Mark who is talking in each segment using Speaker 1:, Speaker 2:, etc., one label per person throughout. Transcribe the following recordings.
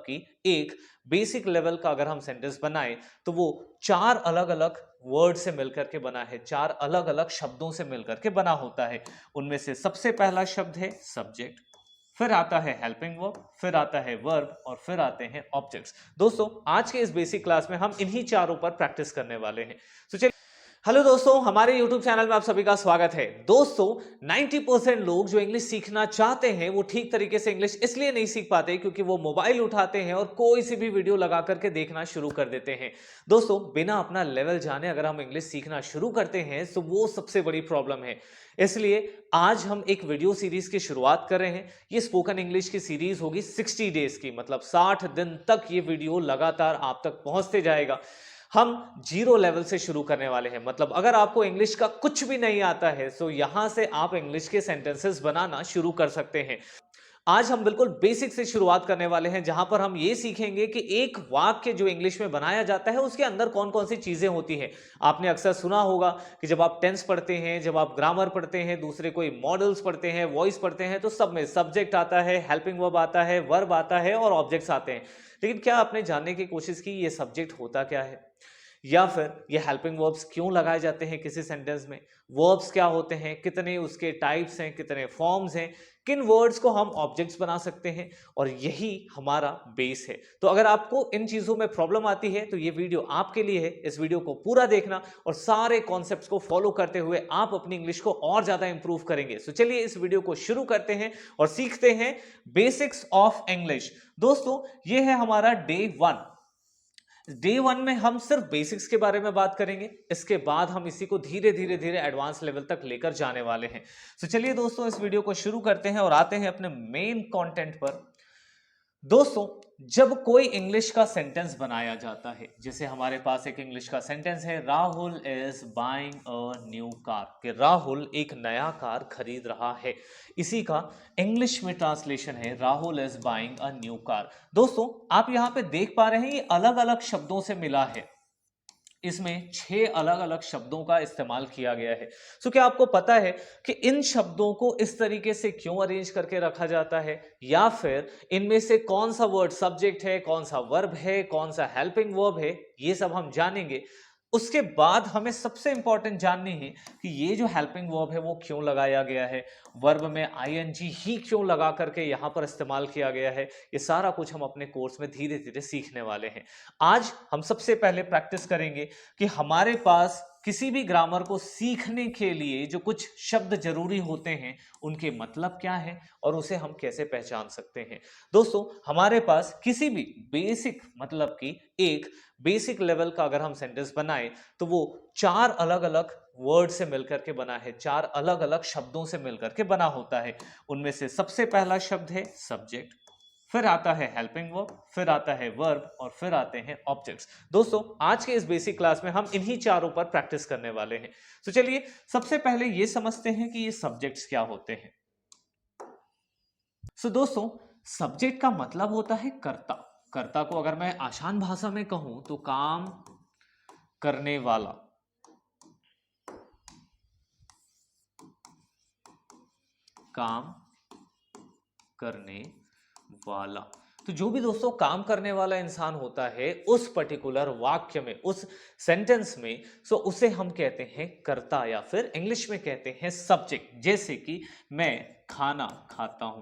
Speaker 1: कि एक basic level का अगर हम सेंटेंस बनाएं तो वो चार अलग अलग वर्ड से मिलकर के बना है, चार अलग अलग शब्दों से मिलकर के बना होता है। उनमें से सबसे पहला शब्द है सब्जेक्ट, फिर आता है हेल्पिंग वर्ब, फिर आता है वर्ब और फिर आते हैं ऑब्जेक्ट्स। दोस्तों आज के इस बेसिक क्लास में हम इन्हीं चारों पर प्रैक्टिस करने वाले हैं। तो चलिए, हेलो दोस्तों, हमारे YouTube चैनल में आप सभी का स्वागत है। दोस्तों 90% लोग जो इंग्लिश सीखना चाहते हैं वो ठीक तरीके से इंग्लिश इसलिए नहीं सीख पाते क्योंकि वो मोबाइल उठाते हैं और कोई सी भी वीडियो लगा करके देखना शुरू कर देते हैं। दोस्तों बिना अपना लेवल जाने अगर हम इंग्लिश सीखना शुरू करते हैं तो वो सबसे बड़ी प्रॉब्लम है। इसलिए आज हम एक वीडियो सीरीज की शुरुआत कर रहे हैं। ये स्पोकन इंग्लिश की सीरीज होगी 60 डेज की, मतलब 60 दिन तक ये वीडियो लगातार आप तक पहुंचते जाएगा। हम जीरो लेवल से शुरू करने वाले हैं, मतलब अगर आपको इंग्लिश का कुछ भी नहीं आता है तो यहां से आप इंग्लिश के सेंटेंसेस बनाना शुरू कर सकते हैं। आज हम बिल्कुल बेसिक से शुरुआत करने वाले हैं, जहां पर हम ये सीखेंगे कि एक वाक्य जो इंग्लिश में बनाया जाता है उसके अंदर कौन कौन सी चीजें होती हैं। आपने अक्सर सुना होगा कि जब आप टेंस पढ़ते हैं, जब आप ग्रामर पढ़ते हैं, दूसरे कोई मॉडल्स पढ़ते हैं, वॉइस पढ़ते हैं, तो सब में सब्जेक्ट आता है, हेल्पिंग वर्ब आता है, वर्ब आता है और ऑब्जेक्ट्स आते हैं। लेकिन क्या आपने जानने की कोशिश की ये सब्जेक्ट होता क्या है, या फिर ये हेल्पिंग वर्ब्स क्यों लगाए जाते हैं किसी सेंटेंस में, वर्ब्स क्या होते हैं, कितने उसके टाइप्स हैं, कितने फॉर्म्स हैं, किन वर्ड्स को हम ऑब्जेक्ट्स बना सकते हैं, और यही हमारा बेस है। तो अगर आपको इन चीजों में प्रॉब्लम आती है तो ये वीडियो आपके लिए है। इस वीडियो को पूरा देखना और सारे कॉन्सेप्ट्स को फॉलो करते हुए आप अपनी इंग्लिश को और ज्यादा इंप्रूव करेंगे। तो चलिए इस वीडियो को शुरू करते हैं और सीखते हैं बेसिक्स ऑफ इंग्लिश। दोस्तों ये है हमारा डे 1। डे 1 में हम सिर्फ बेसिक्स के बारे में बात करेंगे, इसके बाद हम इसी को धीरे धीरे धीरे एडवांस लेवल तक लेकर जाने वाले हैं। तो चलिए दोस्तों इस वीडियो को शुरू करते हैं और आते हैं अपने मेन कंटेंट पर। दोस्तों जब कोई इंग्लिश का सेंटेंस बनाया जाता है, जैसे हमारे पास एक इंग्लिश का सेंटेंस है, Rahul is buying a new car, कि राहुल एक नया कार खरीद रहा है। इसी का इंग्लिश में ट्रांसलेशन है Rahul is buying a new car. दोस्तों आप यहां पे देख पा रहे हैं ये अलग अलग शब्दों से मिला है, इसमें 6 अलग अलग शब्दों का इस्तेमाल किया गया है। सो क्या आपको पता है कि इन शब्दों को इस तरीके से क्यों अरेंज करके रखा जाता है, या फिर इनमें से कौन सा वर्ड सब्जेक्ट है, कौन सा वर्ब है, कौन सा हेल्पिंग वर्ब है, ये सब हम जानेंगे। उसके बाद हमें सबसे इंपॉर्टेंट जाननी है कि ये जो हेल्पिंग वर्ब है वो क्यों लगाया गया है, वर्ब में आईएनजी ही क्यों लगा करके यहां पर इस्तेमाल किया गया है। ये सारा कुछ हम अपने कोर्स में धीरे धीरे सीखने वाले हैं। आज हम सबसे पहले प्रैक्टिस करेंगे कि हमारे पास किसी भी ग्रामर को सीखने के लिए जो कुछ शब्द जरूरी होते हैं उनके मतलब क्या है और उसे हम कैसे पहचान सकते हैं। दोस्तों हमारे पास किसी भी बेसिक, मतलब कि एक बेसिक लेवल का अगर हम सेंटेंस बनाएं तो वो चार अलग अलग वर्ड से मिलकर के बना है, चार अलग अलग शब्दों से मिलकर के बना होता है। उनमें से सबसे पहला शब्द है सब्जेक्ट, फिर आता है हेल्पिंग वर्ब, फिर आता है वर्ब और फिर आते हैं ऑब्जेक्ट्स। दोस्तों आज के इस बेसिक क्लास में हम इन्हीं चारों पर प्रैक्टिस करने वाले हैं। तो चलिए सबसे पहले ये समझते हैं कि ये सब्जेक्ट्स क्या होते हैं। दोस्तों सब्जेक्ट का मतलब होता है कर्ता। कर्ता को अगर मैं आसान भाषा में कहूं तो काम करने वाला। काम करने वाला, तो जो भी दोस्तों काम करने वाला इंसान होता है उस पर्टिकुलर वाक्य में, उस सेंटेंस में, सो उसे हम कहते हैं कर्ता या फिर इंग्लिश में कहते हैं सब्जेक्ट। जैसे कि मैं खाना खाता हूं,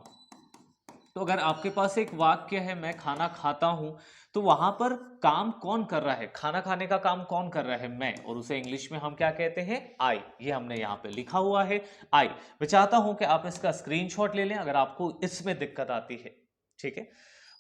Speaker 1: तो अगर आपके पास एक वाक्य है मैं खाना खाता हूं, तो वहां पर काम कौन कर रहा है, खाना खाने का काम कौन कर रहा है, मैं, और उसे इंग्लिश में हम क्या कहते हैं, आई। ये हमने यहां पे लिखा हुआ है आई। मैं चाहता हूं कि आप इसका स्क्रीनशॉट ले लें अगर आपको इसमें दिक्कत आती है। ठीक है,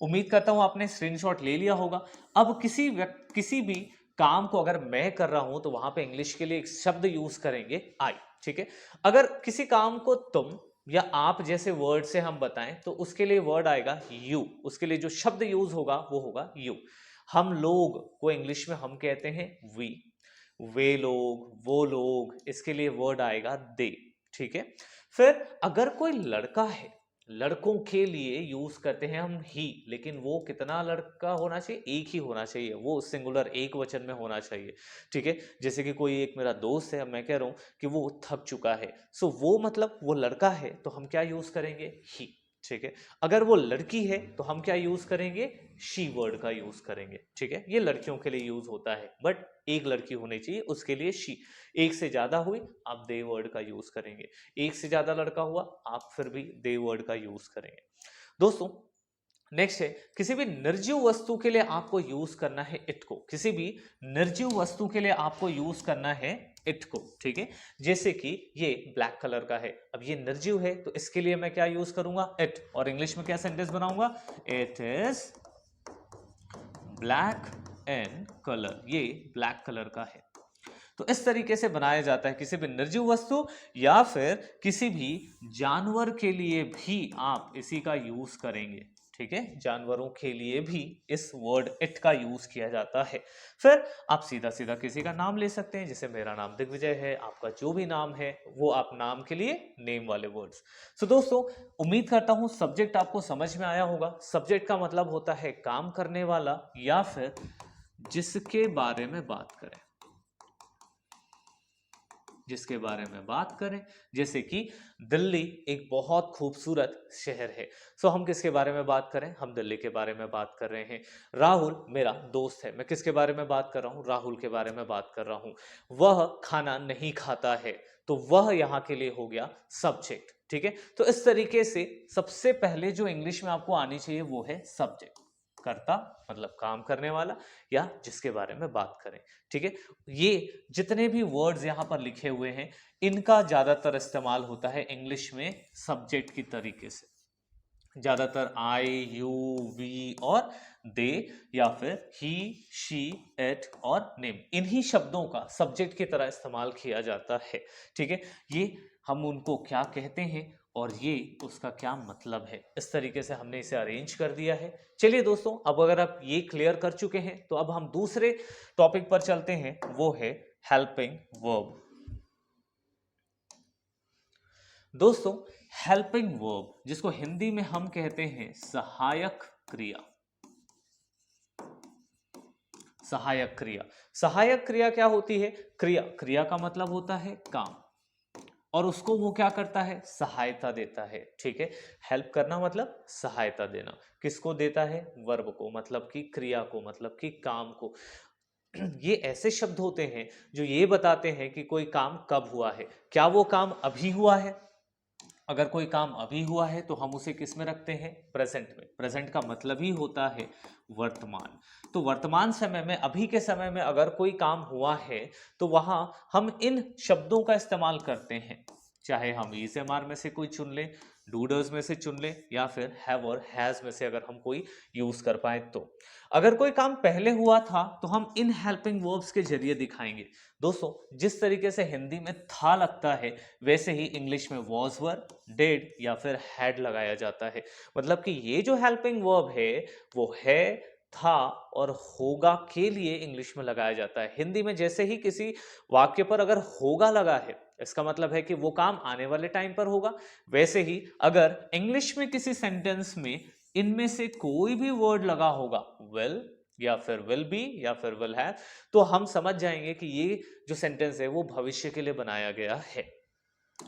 Speaker 1: उम्मीद करता हूं आपने स्क्रीनशॉट ले लिया होगा। अब किसी भी काम को अगर मैं कर रहा हूं तो वहां पे इंग्लिश के लिए एक शब्द यूज करेंगे आई। ठीक है, अगर किसी काम को तुम या आप जैसे वर्ड से हम बताएं तो उसके लिए वर्ड आएगा यू, उसके लिए जो शब्द यूज होगा वो होगा यू। हम लोग को इंग्लिश में हम कहते हैं वी, वे लोग, वो लोग, इसके लिए वर्ड आएगा दे। ठीक है, फिर अगर कोई लड़का है, लड़कों के लिए यूज करते हैं हम ही, लेकिन वो कितना लड़का होना चाहिए, एक ही होना चाहिए, वो सिंगुलर एक वचन में होना चाहिए। ठीक है, जैसे कि कोई एक मेरा दोस्त है, मैं कह रहा हूं कि वो थक चुका है, सो वो मतलब वो लड़का है तो हम क्या यूज करेंगे, ही। ठीक है। अगर वो लड़की है तो हम क्या यूज करेंगे, शी वर्ड का यूज करेंगे। ठीक है, ये लड़कियों के लिए यूज होता है, बट एक लड़की होनी चाहिए, उसके लिए शी। एक से ज्यादा हुई आप दे वर्ड का यूज करेंगे, एक से ज्यादा लड़का हुआ आप फिर भी दे वर्ड का यूज करेंगे। दोस्तों नेक्स्ट है, किसी भी निर्जीव वस्तु के लिए आपको यूज करना है इट को। किसी भी निर्जीव वस्तु के लिए आपको यूज करना है इट को। ठीक है, जैसे कि ये ब्लैक कलर का है, अब ये निर्जीव है तो इसके लिए मैं क्या यूज करूंगा, इट। और इंग्लिश में क्या सेंटेंस बनाऊंगा, it is black in colour, ये ब्लैक कलर का है। तो इस तरीके से बनाया जाता है किसी भी निर्जीव वस्तु या फिर किसी भी जानवर के लिए भी आप इसी का यूज करेंगे। ठीक है, जानवरों के लिए भी इस वर्ड इट का यूज किया जाता है। फिर आप सीधा सीधा किसी का नाम ले सकते हैं, जैसे मेरा नाम दिग्विजय है, आपका जो भी नाम है वो आप नाम के लिए नेम वाले वर्ड्स। सो दोस्तों उम्मीद करता हूं सब्जेक्ट आपको समझ में आया होगा। सब्जेक्ट का मतलब होता है काम करने वाला या फिर जिसके बारे में बात करें, जिसके बारे में बात करें। जैसे कि दिल्ली एक बहुत खूबसूरत शहर है, सो हम किसके बारे में बात करें, हम दिल्ली के बारे में बात कर रहे हैं। राहुल मेरा दोस्त है, मैं किसके बारे में बात कर रहा हूं, राहुल के बारे में बात कर रहा हूं। वह खाना नहीं खाता है, तो वह यहां के लिए हो गया सब्जेक्ट। ठीक है, तो इस तरीके से सबसे पहले जो इंग्लिश में आपको आनी चाहिए वो है सब्जेक्ट। कर्ता मतलब काम करने वाला या जिसके बारे में बात करें। ठीक है, ये जितने भी वर्ड्स यहां पर लिखे हुए हैं इनका ज्यादातर इस्तेमाल होता है इंग्लिश में सब्जेक्ट की तरीके से। ज्यादातर आई, यू, वी और दे या फिर ही, शी, इट और नेम, इन्हीं शब्दों का सब्जेक्ट की तरह इस्तेमाल किया जाता है। ठीक है, ये हम उनको क्या कहते हैं और ये उसका क्या मतलब है, इस तरीके से हमने इसे अरेंज कर दिया है। चलिए दोस्तों, अब अगर आप ये क्लियर कर चुके हैं तो अब हम दूसरे टॉपिक पर चलते हैं, वो है हेल्पिंग वर्ब। दोस्तों हेल्पिंग वर्ब जिसको हिंदी में हम कहते हैं सहायक क्रिया। सहायक क्रिया, सहायक क्रिया क्या होती है, क्रिया, क्रिया का मतलब होता है काम और उसको वो क्या करता है, सहायता देता है। ठीक है, हेल्प करना मतलब सहायता देना, किसको देता है, वर्ब को, मतलब कि क्रिया को, मतलब कि काम को। ये ऐसे शब्द होते हैं जो ये बताते हैं कि कोई काम कब हुआ है, क्या वो काम अभी हुआ है। अगर कोई काम अभी हुआ है तो हम उसे किस में रखते हैं, प्रेजेंट में। प्रेजेंट का मतलब ही होता है वर्तमान। तो वर्तमान समय में, अभी के समय में अगर कोई काम हुआ है तो वहां हम इन शब्दों का इस्तेमाल करते हैं, चाहे हम इज एम आर में से कोई चुन लें, डूडर्स में से चुन लें या फिर हैव और हैज में से अगर हम कोई यूज कर पाए तो। अगर कोई काम पहले हुआ था तो हम इन हेल्पिंग वर्ब्स के जरिए दिखाएंगे। दोस्तों जिस तरीके से हिंदी में था लगता है वैसे ही इंग्लिश में वॉज, वर, डेड या फिर हैड लगाया जाता है। मतलब कि ये जो हेल्पिंग वर्ब है वो है, था और होगा के लिए इंग्लिश में लगाया जाता है। हिंदी में जैसे ही किसी वाक्य पर अगर होगा लगा है इसका मतलब है कि वो काम आने वाले टाइम पर होगा। वैसे ही अगर इंग्लिश में किसी सेंटेंस में इनमें से कोई भी वर्ड लगा होगा, विल या फिर विल बी या फिर विल हैव, तो हम समझ जाएंगे कि ये जो सेंटेंस है वो भविष्य के लिए बनाया गया है।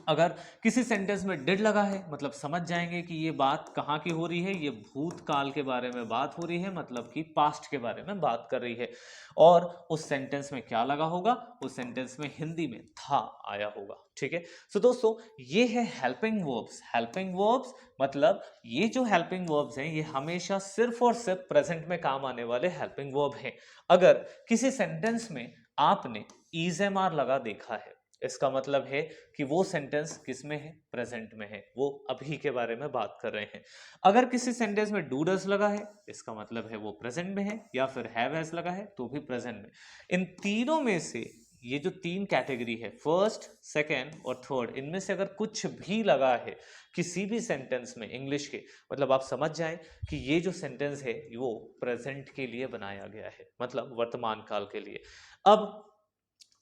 Speaker 1: अगर किसी सेंटेंस में डिड लगा है मतलब समझ जाएंगे कि ये बात कहाँ की हो रही है, ये भूतकाल के बारे में बात हो रही है, मतलब कि पास्ट के बारे में बात कर रही है। और उस सेंटेंस में क्या लगा होगा, उस सेंटेंस में हिंदी में था आया होगा। ठीक है, सो दोस्तों ये है हेल्पिंग वर्ब्स। हेल्पिंग वर्ब्स मतलब ये जो हेल्पिंग वर्ब्स हैं ये हमेशा सिर्फ और सिर्फ प्रेजेंट में काम आने वाले हेल्पिंग वर्ब हैं। अगर किसी सेंटेंस में आपने इज एम आर लगा देखा है इसका मतलब है कि वो सेंटेंस किस में है, प्रेजेंट में है, वो अभी के बारे में बात कर रहे हैं। अगर किसी सेंटेंस में डू डज लगा है इसका मतलब है वो प्रेजेंट में है, या फिर हैव हैज लगा है तो भी प्रेजेंट में। इन तीनों में से ये जो तीन कैटेगरी है, फर्स्ट, सेकेंड और थर्ड, इनमें से अगर कुछ भी लगा है किसी भी सेंटेंस में इंग्लिश के, मतलब आप समझ जाएं कि ये जो सेंटेंस है वो प्रेजेंट के लिए बनाया गया है, मतलब वर्तमान काल के लिए। अब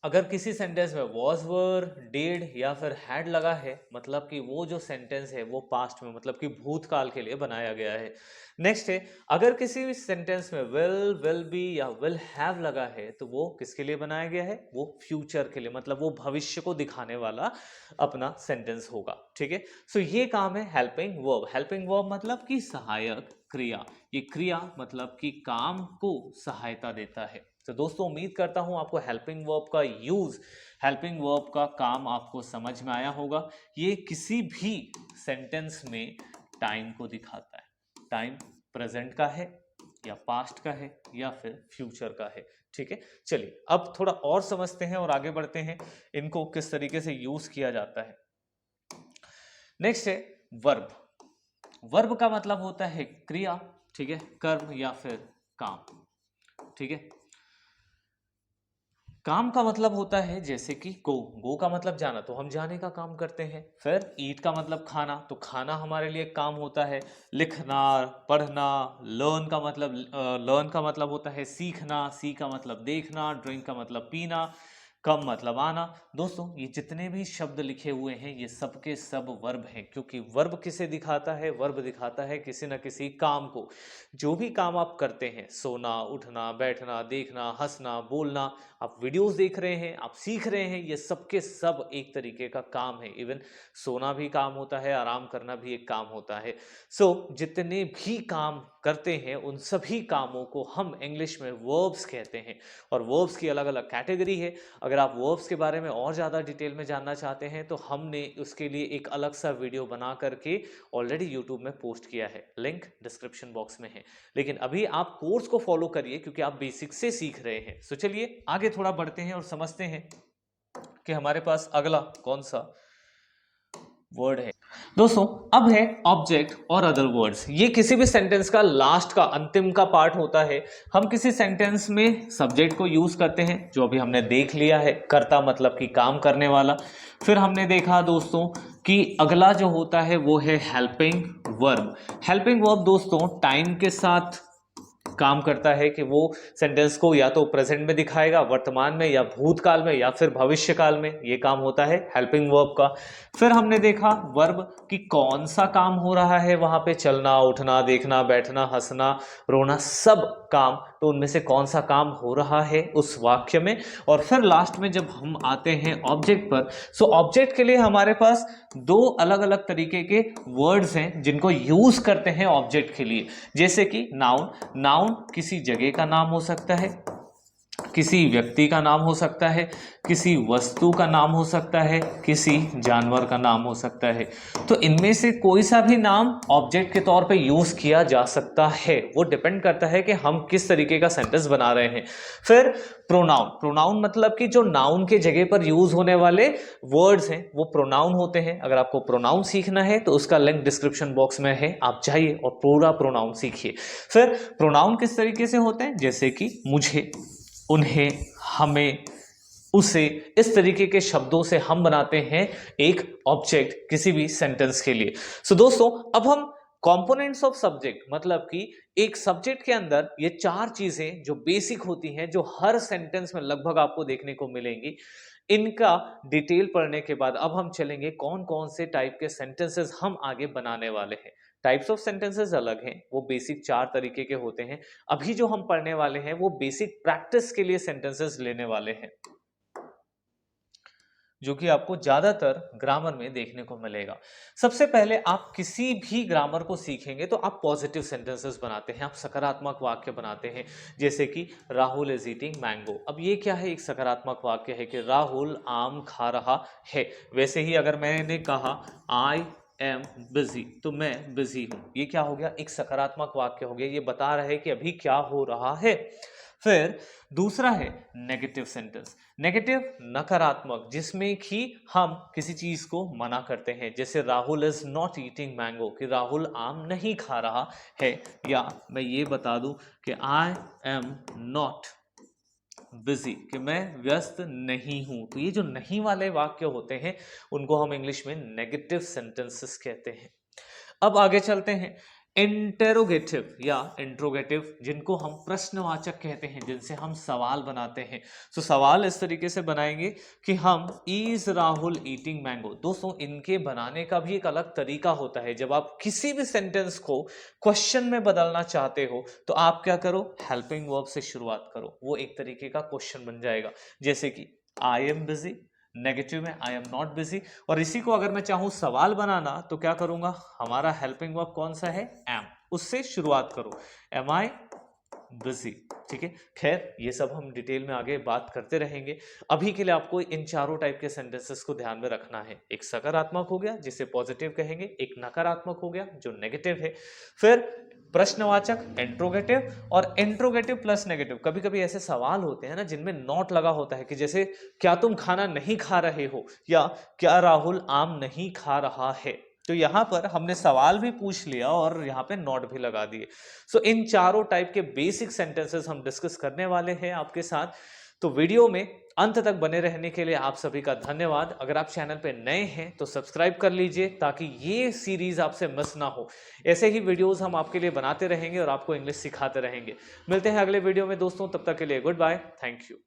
Speaker 1: अगर किसी सेंटेंस में वॉज वर डिड या फिर हैड लगा है, मतलब कि वो जो सेंटेंस है वो पास्ट में मतलब कि भूतकाल के लिए बनाया गया है। नेक्स्ट है, अगर किसी भी सेंटेंस में विल बी या विल हैव लगा है तो वो किसके लिए बनाया गया है, वो फ्यूचर के लिए, मतलब वो भविष्य को दिखाने वाला अपना सेंटेंस होगा। ठीक है, सो ये काम है हेल्पिंग वर्ब। हेल्पिंग वर्ब मतलब कि सहायक क्रिया। ये क्रिया मतलब कि काम को सहायता देता है। तो दोस्तों उम्मीद करता हूं आपको हेल्पिंग वर्ब का यूज, हेल्पिंग वर्ब का काम आपको समझ में आया होगा। ये किसी भी सेंटेंस में टाइम को दिखाता है। टाइम प्रेजेंट का है या पास्ट का है या फिर फ्यूचर का है। ठीक है, चलिए अब थोड़ा और समझते हैं और आगे बढ़ते हैं इनको किस तरीके से यूज किया जाता है। नेक्स्ट है वर्ब। वर्ब का मतलब होता है क्रिया, ठीक है, कर्म या फिर काम। ठीक है, काम का मतलब होता है जैसे कि गो का मतलब जाना, तो हम जाने का काम करते हैं। फिर ईट का मतलब खाना, तो खाना हमारे लिए काम होता है। लिखना, पढ़ना, लर्न का मतलब होता है सीखना, सी का मतलब देखना, ड्रिंक का मतलब पीना, कम मतलब आना। दोस्तों ये जितने भी शब्द लिखे हुए हैं ये सब के सब वर्ब हैं, क्योंकि वर्ब किसे दिखाता है, वर्ब दिखाता है किसी न किसी काम को। जो भी काम आप करते हैं, सोना, उठना, बैठना, देखना, हंसना, बोलना, आप वीडियोस देख रहे हैं, आप सीख रहे हैं, ये सब के सब एक तरीके का काम है। इवन सोना भी काम होता है, आराम करना भी एक काम होता है। जितने भी काम करते हैं उन सभी कामों को हम इंग्लिश में वर्ब्स कहते हैं। और वर्ब्स की अलग अलग कैटेगरी है। अगर आप वर्ब्स के बारे में और ज़्यादा डिटेल में जानना चाहते हैं तो हमने उसके लिए एक अलग सा वीडियो बना करके ऑलरेडी यूट्यूब में पोस्ट किया है, लिंक डिस्क्रिप्शन बॉक्स में है। लेकिन अभी आप कोर्स को फॉलो करिए क्योंकि आप बेसिक से सीख रहे हैं। सो चलिए आगे थोड़ा बढ़ते हैं और समझते हैं कि हमारे पास अगला कौन सा वर्ड है। दोस्तों अब है ऑब्जेक्ट और अदर वर्ड्स। ये किसी भी सेंटेंस का लास्ट का अंतिम का पार्ट होता है। हम किसी सेंटेंस में सब्जेक्ट को यूज करते हैं, जो अभी हमने देख लिया है, कर्ता मतलब कि काम करने वाला। फिर हमने देखा दोस्तों कि अगला जो होता है वो है हेल्पिंग वर्ब। हेल्पिंग वर्ब दोस्तों टाइम के साथ काम करता है कि वो सेंटेंस को या तो प्रेजेंट में दिखाएगा, वर्तमान में, या भूतकाल में, या फिर भविष्य काल में। ये काम होता है हेल्पिंग वर्ब का। फिर हमने देखा वर्ब कि कौन सा काम हो रहा है वहां पे, चलना, उठना, देखना, बैठना, हंसना, रोना, सब काम, तो उनमें से कौन सा काम हो रहा है उस वाक्य में। और फिर लास्ट में जब हम आते हैं ऑब्जेक्ट पर, सो ऑब्जेक्ट के लिए हमारे पास दो अलग अलग तरीके के वर्ड्स हैं जिनको यूज करते हैं ऑब्जेक्ट के लिए। जैसे कि नाउन। नाउन किसी जगह का नाम हो सकता है, किसी व्यक्ति का नाम हो सकता है, किसी वस्तु का नाम हो सकता है, किसी जानवर का नाम हो सकता है। तो इनमें से कोई सा भी नाम ऑब्जेक्ट के तौर पे यूज किया जा सकता है। वो डिपेंड करता है कि हम किस तरीके का सेंटेंस बना रहे हैं। फिर प्रोनाउन। प्रोनाउन मतलब कि जो नाउन के जगह पर यूज होने वाले वर्ड्स हैं वो प्रोनाउन होते हैं। अगर आपको प्रोनाउन सीखना है तो उसका लिंक डिस्क्रिप्शन बॉक्स में है, आप जाइए और पूरा प्रोनाउन सीखिए। फिर प्रोनाउन किस तरीके से होते हैं, जैसे कि मुझे, उन्हें, हमें, उसे, इस तरीके के शब्दों से हम बनाते हैं एक ऑब्जेक्ट किसी भी सेंटेंस के लिए। दोस्तों अब हम कंपोनेंट्स ऑफ सब्जेक्ट, मतलब कि एक सब्जेक्ट के अंदर ये चार चीजें जो बेसिक होती हैं, जो हर सेंटेंस में लगभग आपको देखने को मिलेंगी, इनका डिटेल पढ़ने के बाद अब हम चलेंगे कौन कौन से टाइप के सेंटेंसेस हम आगे बनाने वाले हैं। टाइप्स ऑफ सेंटेंसेस अलग हैं, वो बेसिक चार तरीके के होते हैं। अभी जो हम पढ़ने वाले हैं वो बेसिक प्रैक्टिस के लिए सेंटेंसेस लेने वाले हैं, जो कि आपको ज्यादातर ग्रामर में देखने को मिलेगा। सबसे पहले आप किसी भी ग्रामर को सीखेंगे तो आप पॉजिटिव सेंटेंसेस बनाते हैं, आप सकारात्मक वाक्य बनाते हैं। जैसे कि राहुल इज ईटिंग मैंगो। अब ये क्या है, एक सकारात्मक वाक्य है कि राहुल आम खा रहा है। वैसे ही अगर मैंने कहा आई एम बिजी, तो मैं बिजी हूं, ये क्या हो गया, एक सकारात्मक वाक्य हो गया, ये बता रहा है कि अभी क्या हो रहा है। फिर दूसरा है नेगेटिव सेंटेंस। नेगेटिव नकारात्मक, जिसमें कि हम किसी चीज को मना करते हैं। जैसे Rahul is not eating mango, कि राहुल आम नहीं खा रहा है। या मैं ये बता दूं कि आई एम नॉट बिजी, कि मैं व्यस्त नहीं हूं। तो ये जो नहीं वाले वाक्य होते हैं उनको हम इंग्लिश में नेगेटिव सेंटेंसेस कहते हैं। अब आगे चलते हैं। इंटेरोगेटिव या इंट्रोगेटिव, जिनको हम प्रश्नवाचक कहते हैं, जिनसे हम सवाल बनाते हैं। तो सवाल इस तरीके से बनाएंगे कि हम इज राहुल ईटिंग मैंगो। दोस्तों इनके बनाने का भी एक अलग तरीका होता है। जब आप किसी भी सेंटेंस को क्वेश्चन में बदलना चाहते हो तो आप क्या करो, हेल्पिंग वर्ब से शुरुआत करो, वो एक तरीके का क्वेश्चन बन जाएगा। जैसे कि आई एम बिजी, नेगेटिव में आई एम नॉट बिजी, और इसी को अगर मैं चाहूं सवाल बनाना तो क्या करूंगा, हमारा हेल्पिंग वर्ब कौन सा है, एम, उससे शुरुआत करो, एम आई बिजी। ठीक है, खैर ये सब हम डिटेल में आगे बात करते रहेंगे। अभी के लिए आपको इन चारों टाइप के सेंटेंसेस को ध्यान में रखना है। एक सकारात्मक हो गया जिसे पॉजिटिव कहेंगे, एक नकारात्मक हो गया जो नेगेटिव है, फिर प्रश्नवाचक इंट्रोगेटिव, और इंट्रोगेटिव प्लस नेगेटिव। कभी कभी ऐसे सवाल होते हैं ना जिनमें नॉट लगा होता है, कि जैसे क्या तुम खाना नहीं खा रहे हो, या क्या राहुल आम नहीं खा रहा है। तो यहां पर हमने सवाल भी पूछ लिया और यहां पे नॉट भी लगा दिए। सो इन चारों टाइप के बेसिक सेंटेंसेस हम डिस्कस करने वाले हैं आपके साथ। तो वीडियो में अंत तक बने रहने के लिए आप सभी का धन्यवाद। अगर आप चैनल पे नए हैं तो सब्सक्राइब कर लीजिए ताकि ये सीरीज आपसे मिस ना हो। ऐसे ही वीडियोस हम आपके लिए बनाते रहेंगे और आपको इंग्लिश सिखाते रहेंगे। मिलते हैं अगले वीडियो में दोस्तों, तब तक के लिए गुड बाय, थैंक यू।